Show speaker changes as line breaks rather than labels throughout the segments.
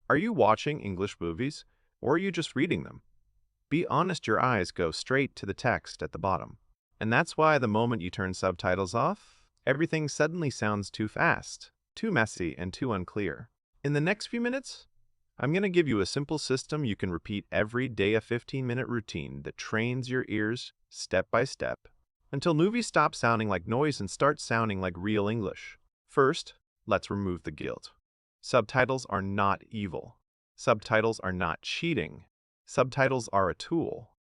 Are you watching English movies, or are you just reading them? Be honest, your eyes go straight to the text at the bottom. And that's why the moment you turn subtitles off, everything suddenly sounds too fast, too messy, and too unclear. In the next few minutes, I'm going to give you a simple system you can repeat every day, a 15-minute routine that trains your ears step by step until movies stop sounding like noise and start sounding like real English. First, let's remove the guilt. Subtitles are not evil. Subtitles are not cheating. Subtitles are a tool.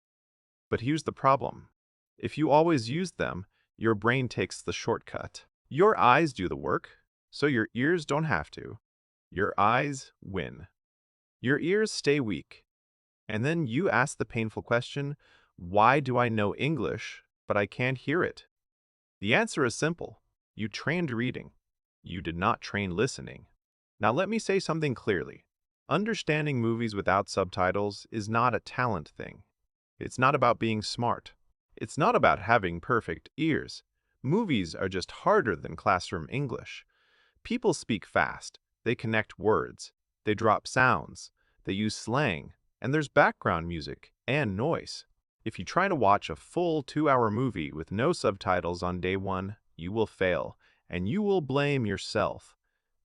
But here's the problem. If you always use them, your brain takes the shortcut. Your eyes do the work, so your ears don't have to. Your eyes win. Your ears stay weak. And then you ask the painful question, why do I know English, but I can't hear it? The answer is simple. You trained reading. You did not train listening. Now let me say something clearly. Understanding movies without subtitles is not a talent thing. It's not about being smart. It's not about having perfect ears. Movies are just harder than classroom English. People speak fast. They connect words. They drop sounds. They use slang. And there's background music and noise. If you try to watch a full 2-hour movie with no subtitles on day one, you will fail, and you will blame yourself.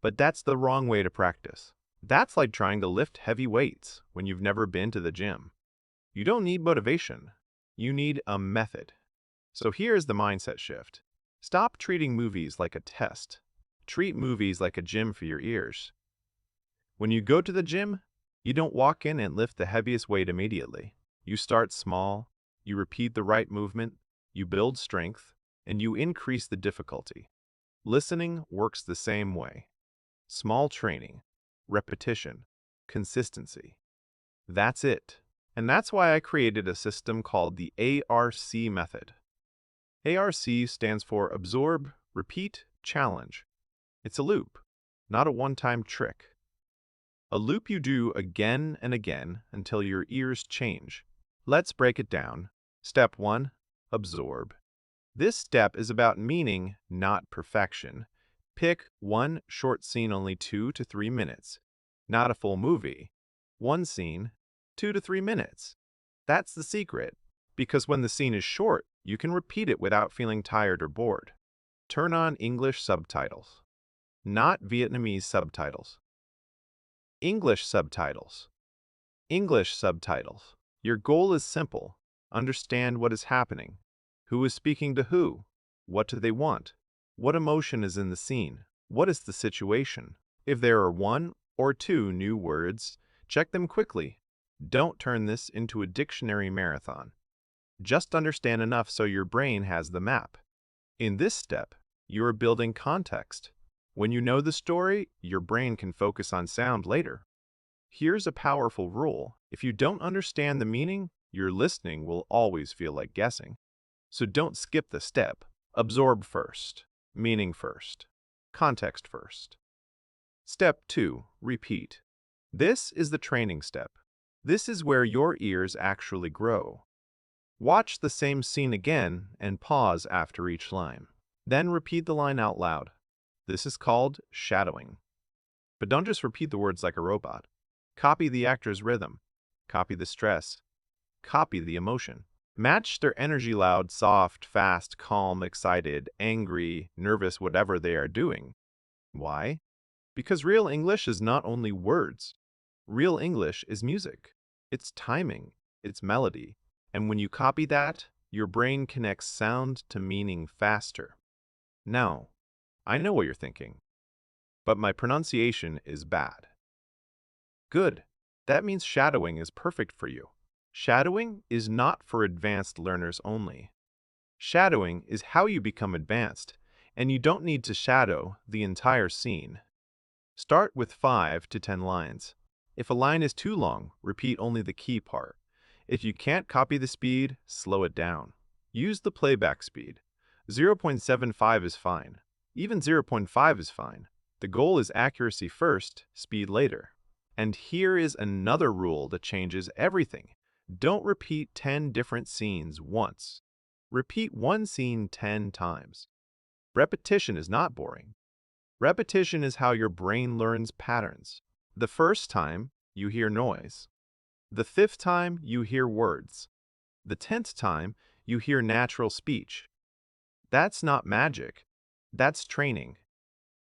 But that's the wrong way to practice. That's like trying to lift heavy weights when you've never been to the gym. You don't need motivation. You need a method. So here's the mindset shift. Stop treating movies like a test. Treat movies like a gym for your ears. When you go to the gym, you don't walk in and lift the heaviest weight immediately. You start small, you repeat the right movement, you build strength, and you increase the difficulty. Listening works the same way. Small training, repetition, consistency. That's it. And that's why I created a system called the ARC method. ARC stands for Absorb, Repeat, Challenge. It's a loop, not a one-time trick. A loop you do again and again until your ears change. Let's break it down. Step 1. Absorb. This step is about meaning, not perfection. Pick one short scene, only 2 to 3 minutes. Not a full movie. One scene, 2 to 3 minutes. That's the secret, because when the scene is short, you can repeat it without feeling tired or bored. Turn on English subtitles, not Vietnamese subtitles. English subtitles. English subtitles. Your goal is simple. Understand what is happening. Who is speaking to who? What do they want? What emotion is in the scene? What is the situation? If there are 1 or 2 new words, check them quickly. Don't turn this into a dictionary marathon. Just understand enough so your brain has the map. In this step, you are building context. When you know the story, your brain can focus on sound later. Here's a powerful rule. If you don't understand the meaning, your listening will always feel like guessing. So don't skip the step. Absorb first, meaning first, context first. Step 2. Repeat. This is the training step. This is where your ears actually grow. Watch the same scene again and pause after each line. Then repeat the line out loud. This is called shadowing. But don't just repeat the words like a robot. Copy the actor's rhythm. Copy the stress. Copy the emotion. Match their energy: loud, soft, fast, calm, excited, angry, nervous, whatever they are doing. Why? Because real English is not only words. Real English is music. It's timing. It's melody. And when you copy that, your brain connects sound to meaning faster. Now, I know what you're thinking, but my pronunciation is bad. Good. That means shadowing is perfect for you. Shadowing is not for advanced learners only. Shadowing is how you become advanced, and you don't need to shadow the entire scene. Start with 5 to 10 lines. If a line is too long, repeat only the key part. If you can't copy the speed, slow it down. Use the playback speed. 0.75 is fine. Even 0.5 is fine. The goal is accuracy first, speed later. And here is another rule that changes everything. Don't repeat 10 different scenes once. Repeat one scene 10 times. Repetition is not boring. Repetition is how your brain learns patterns. The first time, you hear noise. The fifth time, you hear words. The 10th time, you hear natural speech. That's not magic. That's training.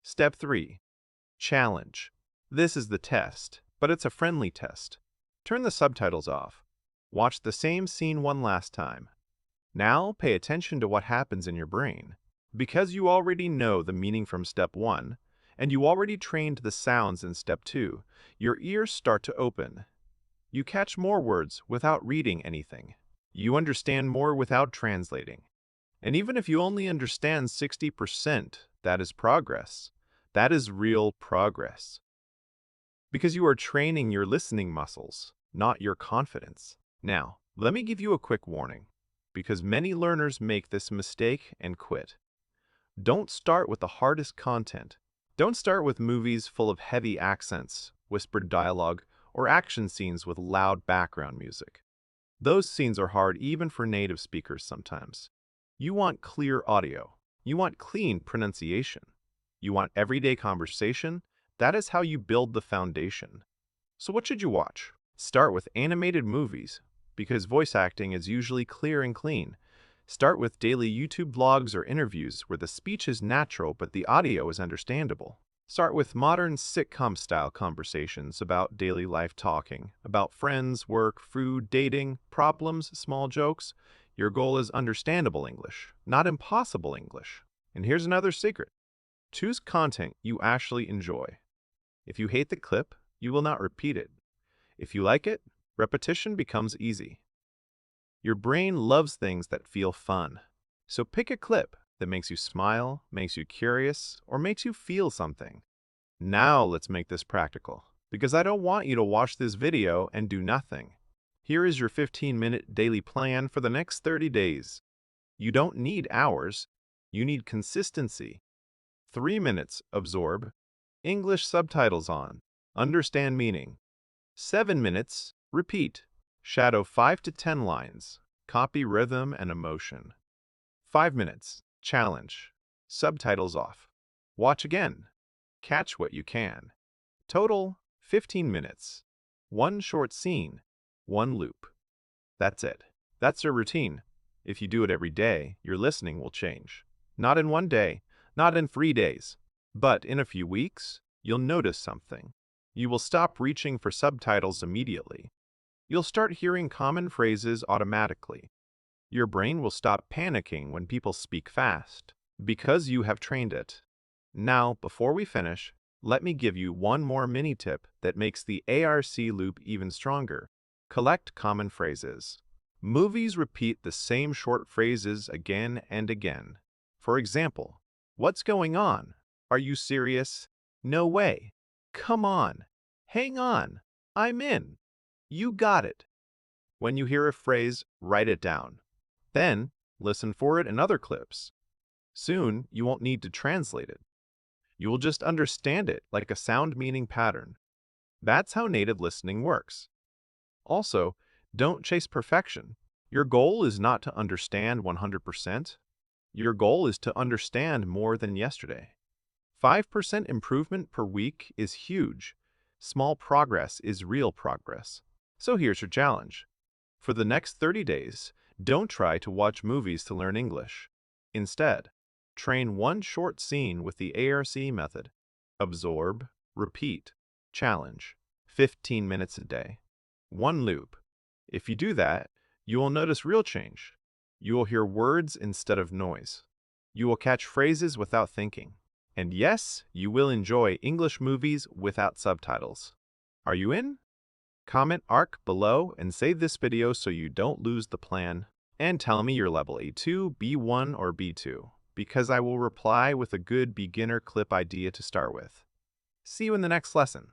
Step 3. Challenge. This is the test, but it's a friendly test. Turn the subtitles off. Watch the same scene one last time. Now pay attention to what happens in your brain. Because you already know the meaning from step 1, and you already trained the sounds in step 2, your ears start to open. You catch more words without reading anything. You understand more without translating. And even if you only understand 60%, that is progress. That is real progress. Because you are training your listening muscles, not your confidence. Now, let me give you a quick warning, because many learners make this mistake and quit. Don't start with the hardest content. Don't start with movies full of heavy accents, whispered dialogue, or action scenes with loud background music. Those scenes are hard even for native speakers sometimes. You want clear audio. You want clean pronunciation. You want everyday conversation. That is how you build the foundation. So what should you watch? Start with animated movies, because voice acting is usually clear and clean. Start with daily YouTube vlogs or interviews where the speech is natural but the audio is understandable. Start with modern sitcom-style conversations about daily life talking, about friends, work, food, dating, problems, small jokes. Your goal is understandable English, not impossible English. And here's another secret. Choose content you actually enjoy. If you hate the clip, you will not repeat it. If you like it, repetition becomes easy. Your brain loves things that feel fun. So pick a clip that makes you smile, makes you curious, or makes you feel something. Now let's make this practical, because I don't want you to watch this video and do nothing. Here is your 15-minute daily plan for the next 30 days. You don't need hours, you need consistency. 3 minutes, absorb. English subtitles on. Understand meaning. 7 minutes, repeat. Shadow 5 to 10 lines. Copy rhythm and emotion. 5 minutes, challenge. Subtitles off. Watch again. Catch what you can. Total, 15 minutes. One short scene, one loop. That's it. That's your routine. If you do it every day, your listening will change. Not in one day, not in 3 days, but in a few weeks, you'll notice something. You will stop reaching for subtitles immediately. You'll start hearing common phrases automatically. Your brain will stop panicking when people speak fast, because you have trained it. Now, before we finish, let me give you one more mini tip that makes the ARC loop even stronger. Collect common phrases. Movies repeat the same short phrases again and again. For example, what's going on? Are you serious? No way. Come on. Hang on. I'm in. You got it. When you hear a phrase, write it down. Then, listen for it in other clips. Soon, you won't need to translate it. You will just understand it like a sound meaning pattern. That's how native listening works. Also, don't chase perfection. Your goal is not to understand 100%. Your goal is to understand more than yesterday. 5% improvement per week is huge. Small progress is real progress. So here's your challenge. For the next 30 days, don't try to watch movies to learn English. Instead, train one short scene with the ARC method. Absorb, repeat, challenge. 15 minutes a day. One loop. If you do that, you will notice real change. You will hear words instead of noise. You will catch phrases without thinking. And yes, you will enjoy English movies without subtitles. Are you in? Comment ARC below and save this video so you don't lose the plan. And tell me your level A2, B1, or B2, because I will reply with a good beginner clip idea to start with. See you in the next lesson.